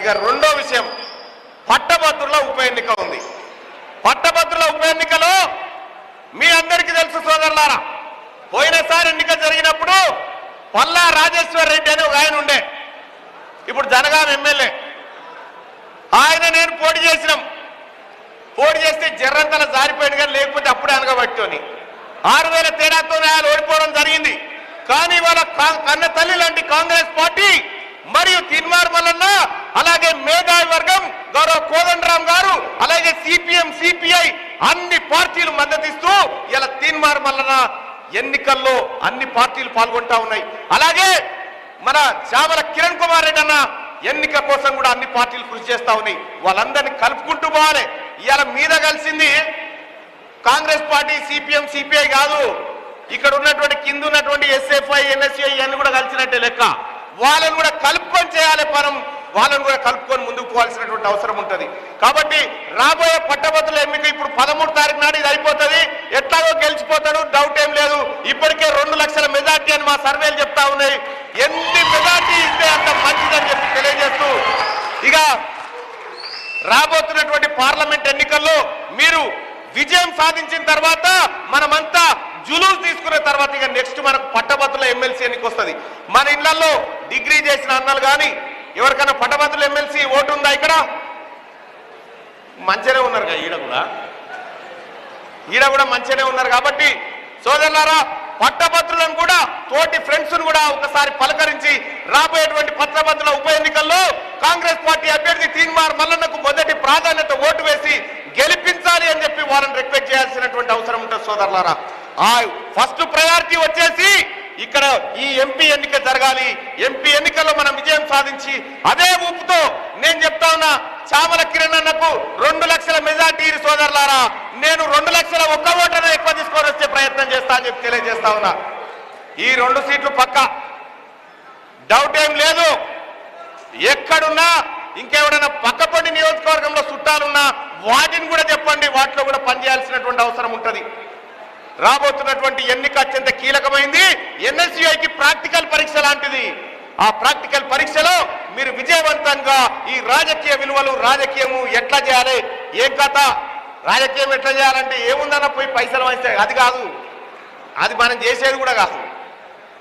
ఇక రెండో విషయం పట్టభద్రుల ఉప ఎన్నిక ఉంది. పట్టభద్రుల ఉప ఎన్నికలో మీ అందరికీ తెలుసు సోదరులారా, పోయినసారి ఎన్నిక జరిగినప్పుడు పల్లా రాజేశ్వర్ రెడ్డి అని ఒక ఆయన ఉండే, ఇప్పుడు జనగాం ఎమ్మెల్యే. ఆయన నేను పోటీ చేసినాం. పోటీ చేస్తే జర్రంతల జారిపోయాడు, కానీ లేకపోతే అప్పుడే అనగబట్టుకొని 6000 తేడాతో ఆయన ఓడిపోవడం జరిగింది. కానీ వాళ్ళ కన్న తల్లి లాంటి కాంగ్రెస్ పార్టీ మరియు తిన్మార్ మల్లన్న, అలాగే మేధావి వర్గం గౌరవ కోదండరాం గారు, అలాగే సిపిఎం సిపిఐ అన్ని పార్టీలు మద్దతిస్తూ ఇలా తిన్మార్ మల్లన్న ఎన్నికల్లో అన్ని పార్టీలు పాల్గొంటా ఉన్నాయి. అలాగే మన చామల కిరణ్ కుమార్ రెడ్డి అన్న ఎన్నిక కోసం కూడా అన్ని పార్టీలు కృషి చేస్తా ఉన్నాయి. వాళ్ళందరినీ కలుపుకుంటూ పోవాలి. ఇవాళ మీద కలిసింది కాంగ్రెస్ పార్టీ సిపిఎం సిపిఐ కాదు, ఇక్కడ ఉన్నటువంటి కింద ఉన్నటువంటి ఎస్ఎఫ్ఐ ఎన్ఎస్ఐ అన్ని కూడా కలిసినట్టే లెక్క. వాళ్ళని కూడా కలుపుకొని చేయాలి పనం, వాళ్ళని కూడా కలుపుకొని ముందుకు పోవాల్సినటువంటి అవసరం ఉంటుంది. కాబట్టి రాబోయే పట్టభద్రుల ఎన్నిక ఇప్పుడు 13 తారీఖు నాడు ఇది అయిపోతుంది. ఎట్లాగో గెలిచిపోతాడు, డౌట్ ఏం లేదు. ఇప్పటికే 2 లక్షల మెజార్టీ అని మా సర్వేలు చెప్తా ఉన్నాయి. ఎన్ని మెజార్టీ ఇస్తే అంత మంచిదని చెప్పి తెలియజేస్తూ, ఇక రాబోతున్నటువంటి పార్లమెంట్ ఎన్నికల్లో మీరు విజయం సాధించిన తర్వాత మనమంతా జులూస్ తీసుకున్న తర్వాత ఇక నెక్స్ట్ మనకు పట్టభద్రుల ఎమ్మెల్సీ ఎన్నిక వస్తుంది. మన ఇళ్లలో డిగ్రీ చేసిన అన్నలు కానీ ఎవరికైనా పట్టభద్రుల ఎమ్మెల్సీ ఓటు ఉందా? ఇక్కడ మంచిగానే ఉన్నారు కదా, ఈడ కూడా మంచిగానే ఉన్నారు. కాబట్టి సోదరులారా, పట్టభద్రులను కూడా తోటి ఫ్రెండ్స్ కూడా ఒకసారి పలకరించి రాబోయేటువంటి పట్టభద్రుల ఉప ఎన్నికల్లో కాంగ్రెస్ పార్టీ అభ్యర్థి తీన్మార్ మల్లన్నకు మొదటి ప్రాధాన్యత ఓటు వేసి గెలిపించాలి అని చెప్పి వాళ్ళని రిక్వెస్ట్ చేయాల్సినటువంటి అవసరం ఉంటుంది సోదరులారా. ఆ ఫస్ట్ ప్రయారిటీ వచ్చేసి ఇక్కడ ఈ ఎంపీ ఎన్నిక జరగాలి. ఎంపీ ఎన్నికల్లో మనం విజయం సాధించి అదే ఊపుతో నేను చెప్తా ఉన్నా, చామల కిరణ్ అన్నకు 2 లక్షల మెజార్టీ సోదరులారా, నేను 2 లక్షల ఒక్క ఓటర్ను ఎక్కువ తీసుకొని వచ్చే ప్రయత్నం చేస్తా అని చెప్పి తెలియజేస్తా ఉన్నా. ఈ 2 సీట్లు పక్క, డౌట్ ఏం లేదు. ఎక్కడున్నా ఇంకెవడన్నా పక్కపండి నియోజకవర్గంలో చుట్టాలున్నా వాటిని కూడా చెప్పండి, వాటిలో కూడా పనిచేయాల్సినటువంటి అవసరం ఉంటుంది. రాబోతున్నటువంటి ఎన్నిక అత్యంత కీలకమైంది. ఎన్ఎస్యుఐకి ప్రాక్టికల్ పరీక్ష లాంటిది. ఆ ప్రాక్టికల్ పరీక్షలో మీరు విజయవంతంగా ఈ రాజకీయ విలువలు, రాజకీయము ఎట్లా చేయాలి, ఏం కథ, రాజకీయం ఎట్లా చేయాలంటే ఏముందన్న పోయి పైసలు వేస్తే అది కాదు, అది మనం చేసేది కూడా కాదు.